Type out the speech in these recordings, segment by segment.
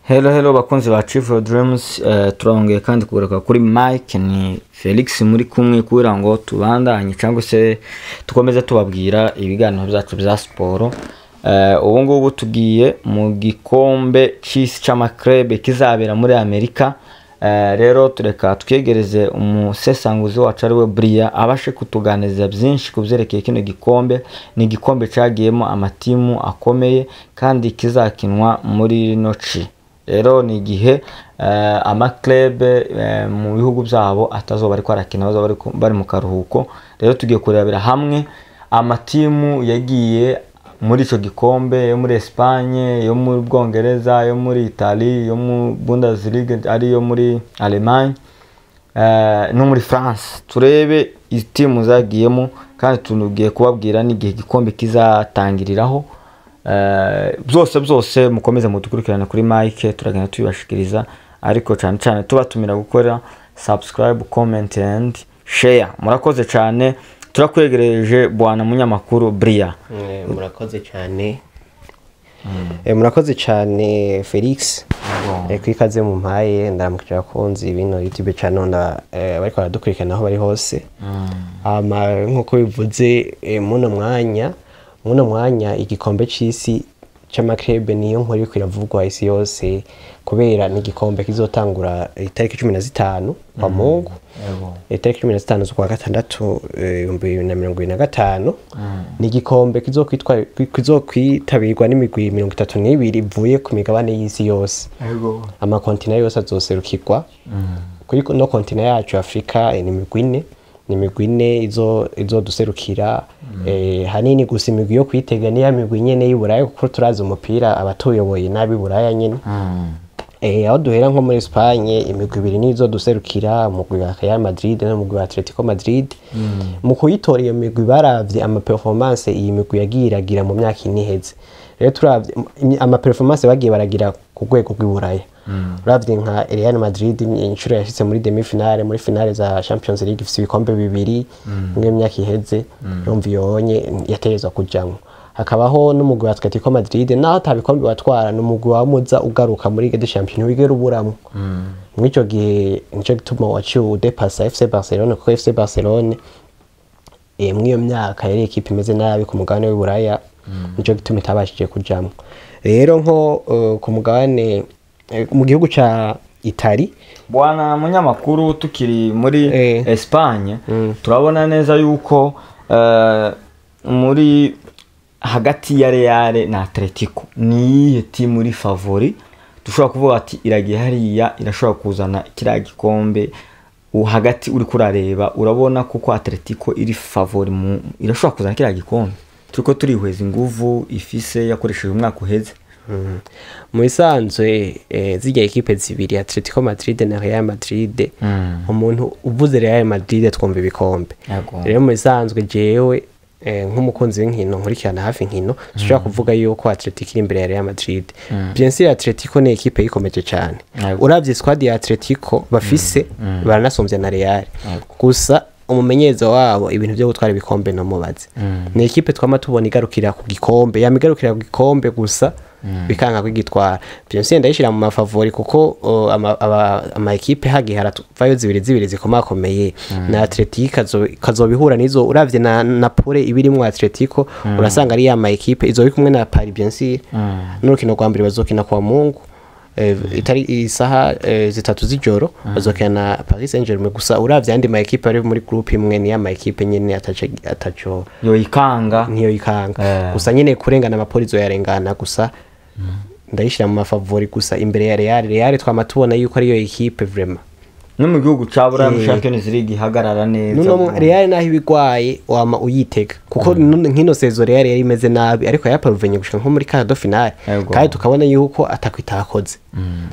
Hello bakunzi ba Chief of Dreams, turongeye kandi kugaruka kuri Mike ni Felix muri kumwe kugira ngo tubandanye cyangwa se tukomeze tubabwira ibiganiro byacu bya siporo. Ubu ngubu tugiye mu gikombe cy'isi cy'amaklub kizabera muri Amerika. Rero tureka twegereze umusesanguzi wacu ari we Bria abashe kutuganiriza byinshi kuvyerekeye kino gikombe. Ni igikombe cyagiyemo amatimu akomeye kandi kizakinwa muri noci. Rero ni igihe amaklub mu bihugu byabo atazoba ari kwarakina bazoba bari mu karuhuko. Rero tugiye kurebera hamwe amatimu yagiye muri ico gikombe yo muri Espagne, yo muri Bwongereza, yo muri Italy, yo mu Bundesliga ari yo muri Allemagne, no muri France. Turebe itimu zagiyemo kandi tunugiye kubabwira n'igihe gikombe kizatangiriraho. Byose mukomeze mudukurikirana kuri Mike, turagenda tubibashikiriza, ariko cyane tubatumira gukora subscribe, comment and share. Murakoze cyane, turakwegereje bwana munyamakuru Bria. Murakoze cyane. Murakoze cyane Felix. Kwikaze mu mpaye ndaramukira kunzi bino YouTube channel bariko baradukurikirana aho bari hose. Nkuko bivuze muno mwanya igikombe cy'isi cy'amaklub niyo nkuru kwiravugwa isi yose kubera ni igikombe kizotangura itariki 15 kwa Mungu. Itariki 15 z'ukwa gatandatu 2025. Ni igikombe kizokwitabirwa n'imigwi 32 ivuye ku migabane y'isi yose. Amakontina yose azoserukirwa. Kuri no kontina yacu Afrika ni imigwi ine izo duserukira. Hanini gusa imigwi yo kwitega ni ya migwi nyene y'Iburaya kuko turazi umupira abatuyoboye nabi Buraya nyene. Aho duhera nko muri Espagne imigwi ibiri nizo duserukira, umugwi wa Real Madrid n'umugwi wa Atletico Madrid. Mu kuyitora iyo migwi baravye ama performance iyi migwi yagiragira mu myaka iniheze. Rero turavye ama performance bagiye baragira ku rwego rw'Iburaya. Uravye nka Real Madrid inshuro yashitse muri demi finale, muri finale za Champions League ifise ibikombe bibiri mu myaka iheze, yumva yonye yaterezwa kujamwo. Hakabaho n'umugwi wa Atletico Madrid naho tabikombe batwara n'umugwi wa muza ugaruka muri Ligue des Champions wigera uburamo. Mwico gihe nico gituma waciye udepassa FC Barcelona kuko FC Barcelona mwiyo myaka yari equipe imeze nabi ku mugabane w'Iburaya, nico gituma itabashije kujamwo. Rero nko ku mugabane mu gihugu ca Italy bwana munyamakuru tukiri muri Espagne turabona neza yuko muri hagati ya Real na Atletico ni timu muri favori. Dushobora kuvuga ati iragiye hariya irashobora kuzana kira gikombe. Hagati uri kurareba urabona kuko Atletico iri favori irashobora kuzana kira gikombe. Turiko turihweza inguvu ifise yakoresheje umwaka uheze. Mu isanzwe zijya equipe zibiri Atletico Madrid na Real Madrid, umuntu uvuze Real Madrid twumva ibikombe. Rero mu isanzwe jewe nk'umukunzi w'inkino nkurikirana hafi inkino dushobora kuvuga yuko Atletico iri imbere ya Real Madrid. Bien sûr Atletico ni equipe ikomeje cyane. Uravye squad ya Atletico bafise baranasumbya na Real. Gusa umumenyereza wabo ibintu byo gutwara ibikombe no mubaze. Ni equipe twama tubona igarukira ku gikombe, yamigarukira ku gikombe gusa bikanga kwigitwara. Bien sûr ndayishira mu mafavori kuko ama equipe hagi haravayo zibiri zikomakomeye. Na Atletico kazobihura nizo uravye na Napoli ibiri mu Atletico urasanga ari ya ma equipe izo bikumwe na Paris bien sûr. N'urukino rwa mbere bazokina kwa Mungu itari isaha 3 z'ijoro bazokina na Paris Saint-Germain. Gusa uravye andi ma equipe ari muri groupe imwe ni ya ma equipe nyene ataco yo ikanga gusa nyene kurengana amapolizo yarengana gusa. Ndayishira mu mafavori gusa imbere ya Real twama tubona yuko ari yo equipe vraiment no mu gihugu cabura mu Champions League hagarara neza. No Real naho ibigwaye wama uyitega kuko nkino sezo Real yari imeze nabi ariko yaparuvenye gushika nko muri quart de finale kandi tukabona yuko atakwitakoze.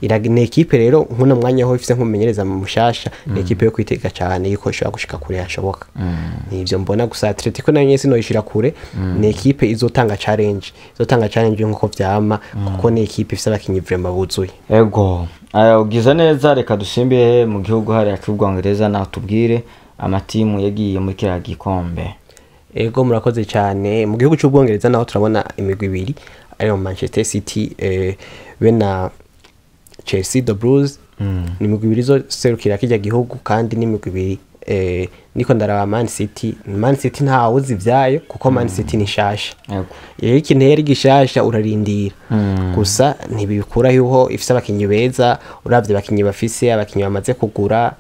Iragine equipe rero nkuno mwanya ho ifise nk'umumenyereza mu mushasha, ni equipe yo kwitega cyane yuko ishobora gushika kure yashoboka. Nivyo mbona gusa Atletico nayo nyese no ishira kure, ni equipe izotanga challenge nkuko vyama kuko ni equipe ifise abakinyi vraiment buzuye. Ugize neza reka dusimbiye mu gihugu hari acubwongereza naho tubwire amatimu yagiye muri kira gikombe. Murakoze cyane. Mu gihugu cy'ubwongereza naho turabona imigwi ibiri ariyo Manchester City be na Chelsea the Blues ni imigwi ibiri izoserukira kijya gihugu kandi ni imigwi ibiri niko ndaraba Man City ntawe uzi ivyayo kuko Man City ni shasha rero ikintu yari gishasha urarindira gusa ntibikura yuko ifise abakinyi beza uravye abakinyi bafise abakinyi bamaze kugura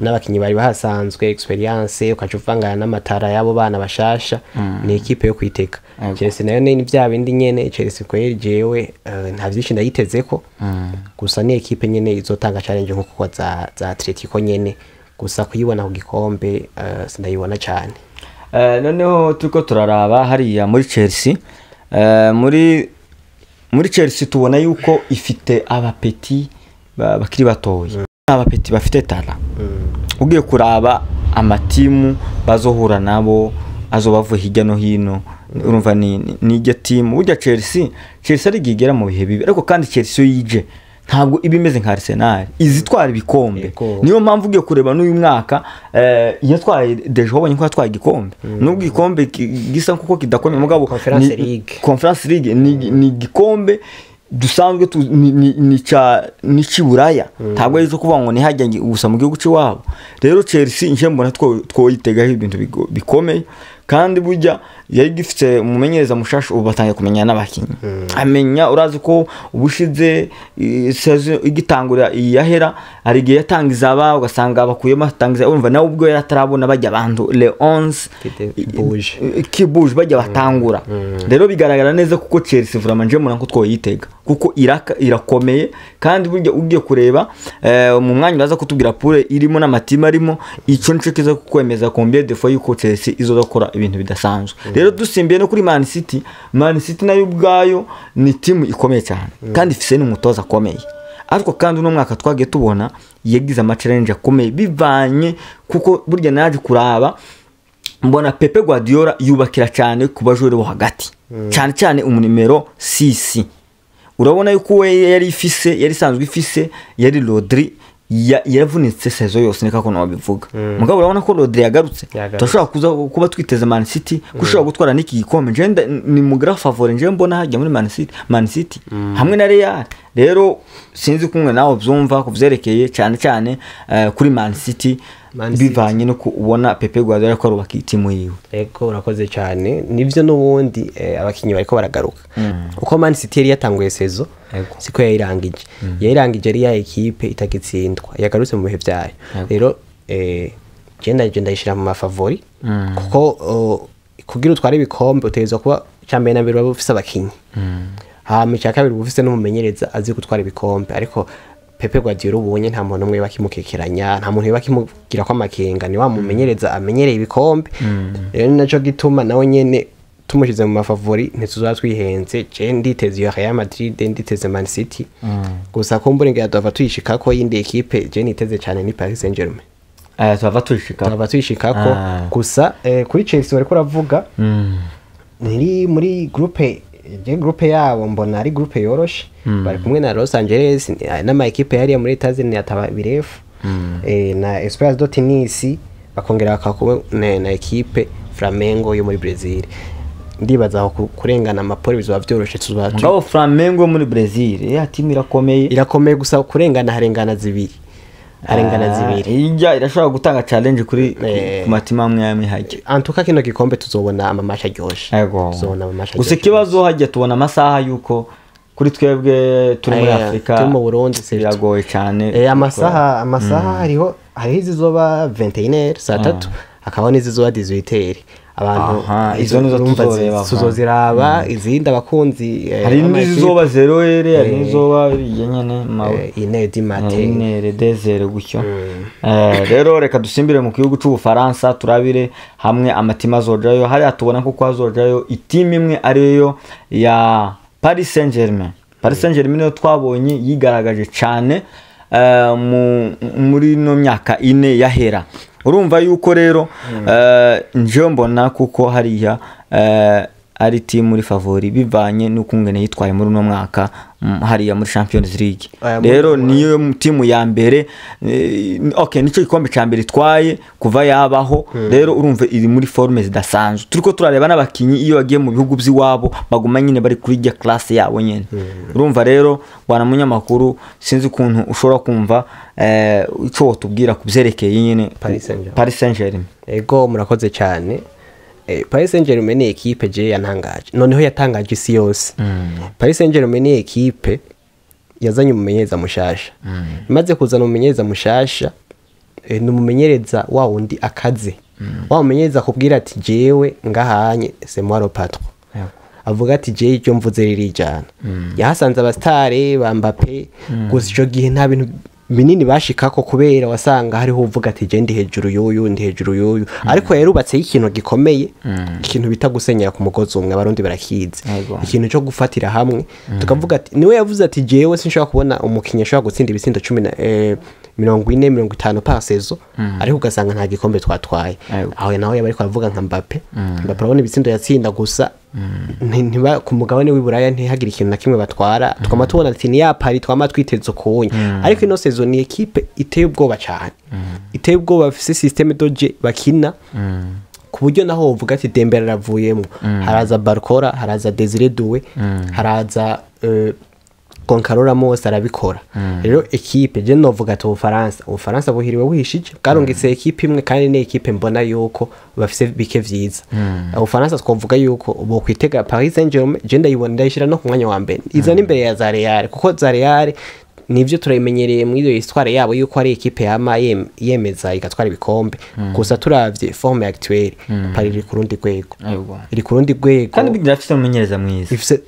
n'abakinyi bari bahasanzwe experience ukaca uvangana n'amatara y'abo bana bashasha ni ekipe yo kwiteka Chelsea nayo ni vya bindi nyene Chelsea kweri jewe nta vyinshi ndayitezeko gusa ni ekipe nyene izotanga challenge nkuko za Atletico nyene gusa kuyibona ku gikombe sindayibona cyane noneho turiko turaraba hariya muri Chelsea muri Chelsea tubona yuko ifite abapeti bakiri batoya abapeti bafite tala ugiye kuraba amatimu bazohura nabo azobavuye hirya no hino urumva ni iryo timu burya Chelsea ari gigera mu bihe bibi ariko kandi Chelsea yije ntabwo ibimeze nka Arsenal izitwara ibikombe niyo mpamvu ugiye kureba n'uyu mwaka yatwaye dejo wabonye ko yatwaye igikombe nubwo igikombe gisa nkuko kidakomeye mugabo Conference League ni igikombe dusanzwe ni ciburaya ntabwo ari zo kuvuga ngo ni hajya gusa mu gihugu cy'iwabo rero Chelsea nje mbona twoyitegaho ibintu bikomeye kandi burya yari gifite umumenyereza mushasha ubu batangiye kumenya n'abakinyi amenya urazi ko ubushize igitangura iyahera hari igihe yatangiza aba ugasanga bakuyemo atangiza urumva nawe ubwo yaratarabona bajya abantu le 11 kibuje bajya batangura rero bigaragara neza kuko Chelsea vraiment nje mbona ko twoyitega kuko irakomeye kandi burya ugiye kureba mu mwanya uraza kutubwira pure irimo n'amatima arimo ico nico kiza kukwemeza combien de fois yuko Chelsea izodakora ibintu bidasanzwe rero dusimbiye no kuri Man City nayo ubwayo ni timu ikomeye cyane kandi ifise n'umutoza akomeye ariko kandi uno mwaka twagiye tubona yagize ama challenge akomeye bivanye kuko burya naje kuraba mbona Pepe Guardiola yubakira cyane ku bajure bo hagati cyane umunimero 6 urabona yuko we yari sanzwe ifise yari Rodri yavunitse sezo yose nika ko nabivuga mugabo urabona ko Rodri yagarutse turashobora kuba twiteze Man City gushobora gutwara niki gikombe nje ni mu grand favori nje mbona hajya muri Man City hamwe na Real rero sinzi kumwe nawo byumva kuvyerekeye cyane kuri Man City bivanye no kubona Pepe Guardiola ko arubaka timu yiwe ego urakoze cyane nivyo nubundi abakinyi bariko baragaruka uko Man City yari yatanguye sezo siko yayirangije ari ya ekipe itagitsindwa yagarutse mu bihe byayo rero je ndayishira mu mafavori kuko kugira utware ibikombe uteza kuba cyambere na mbere bafise abakinyi hama cya kabiri bufise n'umumenyereza azi gutwara ibikombe ariko Pepe Guardiola ubonye nta muntu umwe bakimukekeranya nta muntu bakimugira ko amakenga ni wa mumenyereza amenyereye ibikombe rero naco gituma nawe nyene tumushize mu mafavori ntituzoza twihenze je nditeze ya Real Madrid nditeze Man City gusa kumbure ngira dava tuyishika ko yindi equipe je niteze cyane ni Paris Saint-Germain twava tuyishikako gusa kuri Chelsea bariko ravuga niri muri groupe yabo mbona ari groupe yoroshe bari kumwe na Los Angeles n'ama equipe yari muri Etazini yataba birefu na Esperance de Tunis bakongera bakakuba na equipe Flamengo yo muri Brazil ndibaza aho kurengana amapori bizaba byoroshe tuzaba ngabo Flamengo muri Brazil ya timu irakomeye gusa kurengana harengana zibiri ijya irashobora gutanga challenge kuri ku matima amwe hajya antuka kino gikombe tuzobona amamasha ryoshe tuzobona amamasha gusa kibazo hajya tubona amasaha yuko kuri twebwe turi muri Afrika turi mu Burundi biragoye cyane amasaha hariho izizoba 21h saa 3 akaho n'izizoba 18h abantu izo nizo tuzoziraba izindi abakunzi hari n'izizoba 0h hari n'izoba yenyene inedi matin desert gutyo rero reka dusimbire mu gihugu cy'Ubufaransa turabire hamwe amatima azojayo hari atubona ko azojayo itimu imwe ariyo ya Paris Saint-Germain yo twabonye yigaragaje cyane muri no myaka ine yahera urumva yuko rero nje mbona kuko hariya ari team muri favori bivanye n'ukungene yitwaye muri uno mwaka hariya muri Champions League. Rero niyo team ya mbere okay nico gikombe ca mbere itwaye kuva yabaho. Rero urumve iri muri forme zidasanzwe. Turiko turareba n'abakinyi iyo bagiye mu bihugu by'iwabo baguma nyine bari kuri ya classe yabo nyene. Urumva rero bwana munyamakuru sinzi ukuntu ushobora kumva ico wotubwira kuvyerekeye nyene Paris Saint-Germain. Ego murakoze cyane. Paris Saint-Germain ni equipe je yantangaje. Noneho yatangaje isi yose. Paris Saint-Germain ni equipe yazanye umumenyereza mushasha. Imaze kuzana umumenyereza mushasha n'umumenyereza wa wundi akaze. Wa mumenyereza kubwira ati jewe ngahanye c'est moi le patron. Avuga ati je icyo mvuze ririjana. Yahasanze abastare ba Mbappé gusa ico gihe nta bintu binini bashikako kubera wasanga hariho uvuga ati je ndi hejuru yoyo ndi hejuru yoyo ariko yarubatse ikintu gikomeye ikintu bita gusenyera ku mugozi umwe abarundi barakize ikintu cyo gufatira hamwe tukavuga ati niwe yavuze ati jewe sinshobora kubona umukinnyi ashobora gutsinda ibitsindo 10 40-50 par saison ariko ugasanga nta gikombe twatwaye aho naho yabari kwavuga nka Mbappé urabona ibitsindo yatsinda gusa ntiba ku mugabane w'iburaya ntihagira ikintu na kimwe batwara twama tubona ati ni ya Paris twama twiteze kunya ariko ino saison ni equipe iteye ubwoba cyane iteye ubwoba bafise systeme doje bakina ku buryo naho uvuga ati Dembele aravuyemo haraza Barcola haraza Desire Doué haraza Goncalo Ramos arabikora rero equipe je novuga ati Ufaransa buhiriwe buhishije bwarongetse equipe imwe kandi ne equipe mbona yuko bafise bike vyiza Ufaransa twovuga yuko bo kwitega Paris Saint-Germain je ndayibona ndayishira no ku mwanya wa mbere iza n'imbere ya za Real kuko za Real nivyo turayimenyereye muri iyo histoire yabo yuko ari equipe yama yemeza igatwara ibikombe gusa turavye forme actuelle Paris iri ku rundi rwego iri ku rundi rwego kandi bigirafise umumenyereza mwiza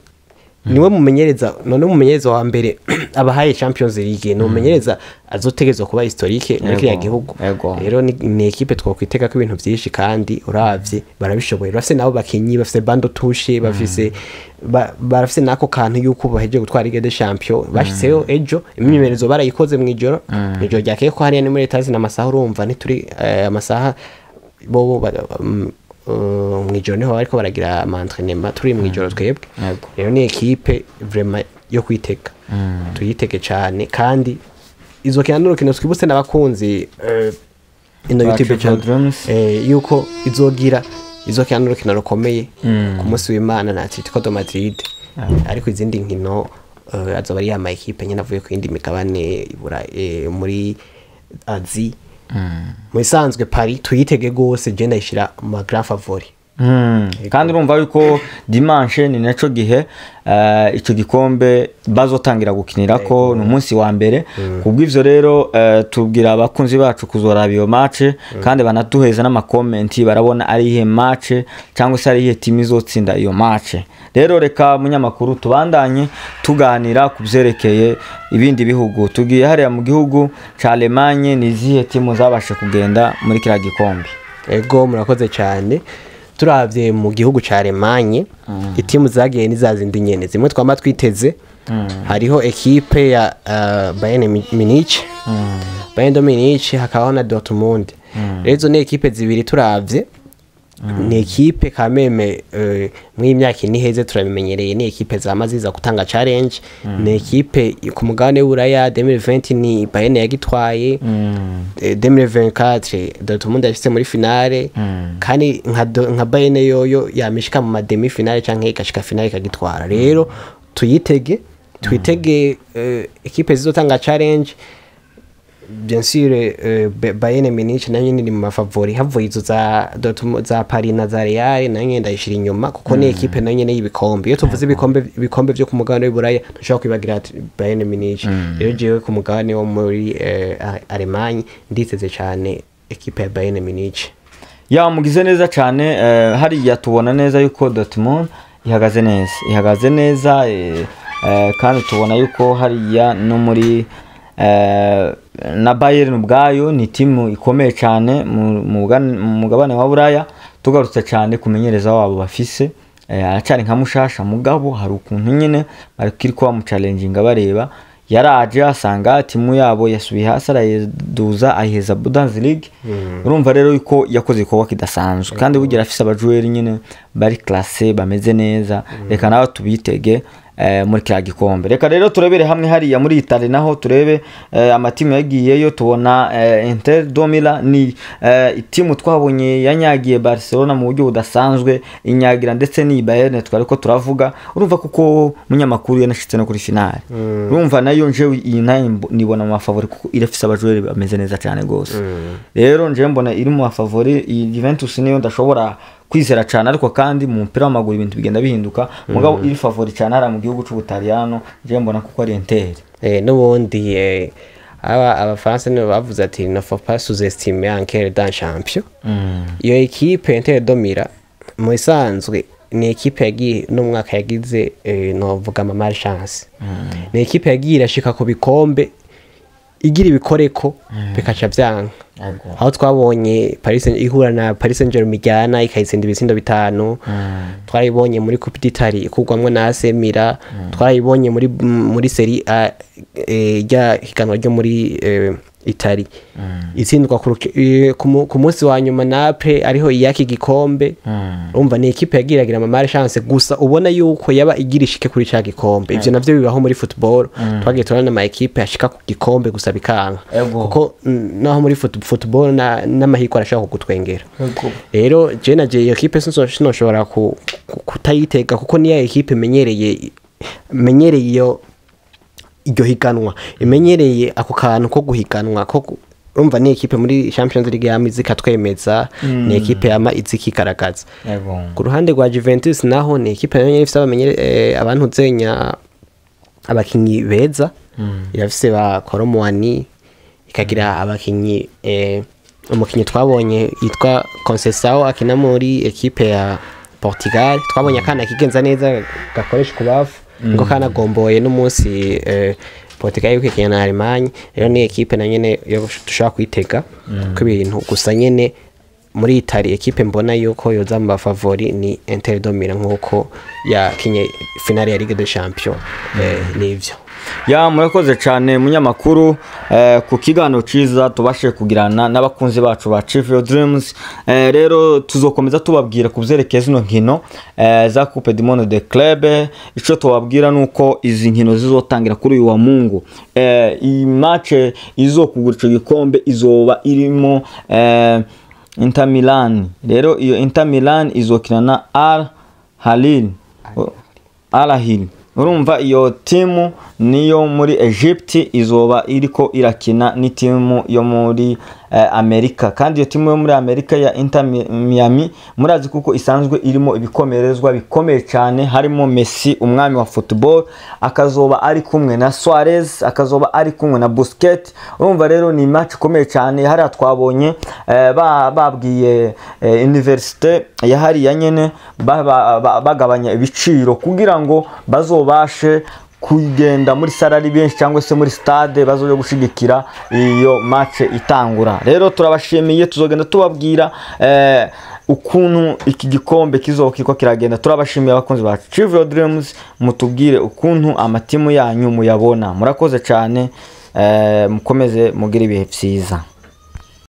niwe mumenyereza none umumenyereza wa mbere abahaye Champions League no mumenyereza azotegezwa kuba historique muri kiriya gihugu rero ni equipe twokwitega ko ibintu byinshi kandi uravye barabishoboye bafise nabo bakinyi bafise bando touche bafise barafise nako kantu yuko baheje gutwara Ligue des Champions bashitseyo ejo imyimenyerezo barayikoze mu ijoro ryakeye ko hariya ni muri Etazi na masaha urumva ntituri amasaha bo mwijoro niho ariko baragira entraînement turi mwijoro twebwe rero ni equipe vraiment yo kwiteka tuyiteke cyane kandi izo kintu twibutse n'abakunzi ino YouTube channel yuko izogira izo kintu rukomeye ku munsi w'Imana na Atletico de Madrid ariko izindi nkino azoba ari ama equipe nyine avuye ku indi migabane muri Azi mu isanzwe Paris tuyitege gose je ndayishira mu grand favori kandi urumva yuko dimanche ni naco gihe ico gikombe bazotangira gukinirako no munsi wa mbere kubw'ivyo rero tubwira abakunzi bacu kuzoraba iyo match kandi banatuheza n'amakomenti barabona ari ihe match cyangwa se ari ihe team izotsinda iyo match rero reka munyamakuru tubandanye tuganira kuvyerekeye ibindi bihugu tugiye hariya mu gihugu ca Allemagne ni zihe team zabashe kugenda muri kira gikombe ego murakoze cyane turavye mu gihugu ca Allemagne itimu zagiye nizazindi nyene zimwe twama twiteze hariho equipe ya Bayern Munich Bayern Munich hakabaho na Dortmund rezo ni equipe zibiri turavye ni equipe kameme mw'imyaka iniheze turabimenyereye ni equipe zamaziza gutanga challenge ni equipe ku mugabane w'Uraya 2020 ni Bayern yagitwaye 2024 Dortmund yashitse muri finale kandi nka Bayern yoyo yamishika mu demi finale canke ikashika finale kagitwara rero tuyitege equipe zizotanga challenge bien sûr Bayern Munich nayo ni mu favori havuye izo za Paris na za Real nayo ndayishira inyuma kuko ni equipe nayo nyene y'ibikombe iyo tuvuze ibikombe byo ku mugabane w'Iburaya dushaka kwibagira Bayern Munich rero jewe ku mugabane wo muri Allemagne nditeze cyane equipe ya Bayern Munich ya mugize neza cyane hariya tubona neza yuko Dortmund ihagaze neza kandi tubona yuko hariya no muri na Bayern ubwayo ni timu ikomeye cyane mu mugabane wa Buraya tugarutse cyane kumenyereza wabo bafise aracari nka mushasha mugabo hari ukuntu nyene barikiri kwa mu challenging bareba yaraje asanga timu yabo yasubiye hasi arayiduza ayiheza Bundesliga. Urumva rero yuko yakoze ikorwa kidasanzwe kandi bugira afise abajuweri nyine bari classe bameze neza, reka nawe tubitege muri kya gikombe. Reka rero turebere hamwe hariya muri Italy naho turebe amatimu yagiyeyo. Tubona Inter de Milan ni itimu twabonye yanyagiye Barcelona mu buryo budasanzwe, inyagira ndetse ni Bayern twariko turavuga. Urumva kuko munyamakuru yanashitse no kuri finale. Urumva nayo nje iyi nayo nibona mu favori kuko irafise abajwere bameze neza cyane gose. Rero nje mbona iri mu favori. Iyi Juventus niyo ndashobora kwizera cyane, ariko kandi mu mpira w'amaguru ibintu bigenda bihinduka. Mugabo iri favori cyane ara mu gihugu cy'Ubutaliyano, je mbona kuko ari Inter. N'ubundi abafaransa nibo bavuze ati ne faut pas sous-estimer un quart d'un champion. Iyo equipe Inter de Milan mu isanzwe ni equipe yagiye n'umwaka yagize novuga ama malchance. Ni equipe yagiye irashika ku bikombe igira ibikoreko bikaca byanga. Aho twabonye Paris ihura na Paris Saint-Germain ijyana ikayitsinda ibitsindo 5. Twarayibonye muri Coupe d'Italie ikugwamwe na AC Milan. Twarayibonye muri Serie A ijya higanwa ryo muri Italy. Itsindwa ku munsi wa nyuma Naples ariho iyaki gikombe. Urumva ni equipe yagiragira ama malchance gusa ubona yuko yaba igirishike kuri ca gikombe. Ivyo navyo bibaho muri football. Twagiye turana ama equipe yashika ku gikombe gusa bikanga. Kuko naho muri football n'amahiko arashaka kugutwengera. Rero je naje iyo equipe sinshobora kutayitega kuko niya equipe menyereye iryo higanwa, imenyereye ako kantu ko guhiganwa ko urumva ni equipe muri Champions League yamize katwemeza. Ni equipe yama izikikaragaza. Ku ruhande rwa Juventus naho ni equipe nayo ifite abamenyere abantu zenya abakinyi beza. Irafise ba Koromwani, ikagira abakinyi umukinyi twabonye yitwa Conceição akina muri equipe ya Portugal. Twabonye akana kigenza neza gakoresha kubafu ngo kana gomboye n'umunsi Portugal yukekenya na Allemagne. Rero ni equipe na nyene yo dushaka kwitega ko ibintu gusa nyene muri Italy equipe mbona yuko yoza mu favori ni Inter de Milan nkuko yakinye finale ya Ligue des Champions. Nivyo ya murakoze cyane munyamakuru ku kiganiro ciza tubashe kugirana n'abakunzi bacu ba Chief Your Dreams. Rero tuzokomeza tubabwira kuvyerekeza zino nkino za Coupe du Monde de Club. Ico tubabwira nuko izi nkino zizotangira kuri uyu wa Mungu. Iyi match izokugura ico gikombe izoba irimo Inter Milan. Rero iyo Inter Milan izokina na Al Hilal. Urumva iyo timu niyo muri Egypt izoba iriko irakina ni timu yo muri Amerika, kandi iyo timu yo muri Amerika ya Inter Miami murazi kuko isanzwe irimo ibikomerezwa bikomeye cyane, harimo Messi umwami wa football, akazoba ari kumwe na Suarez, akazoba ari kumwe na Busquets. Urumva rero ni match ikomeye cyane. Hari twabonye babwiye universite ya hari ya nyene bagabanya ibiciro kugira ngo bazobashe kugenda muri salari benshi cyangwa se muri stade bazoje gushigikira iyo match itangura. Rero turabashimiye, tuzogenda tubabwira ukuntu iki gikombe kizokiko kiragenda. Turabashimiye abakunzi ba Chief Your Dreams, mutubwire ukuntu amatimu yanyu muyabona. Murakoze cyane, mukomeze mugire ibihe byiza.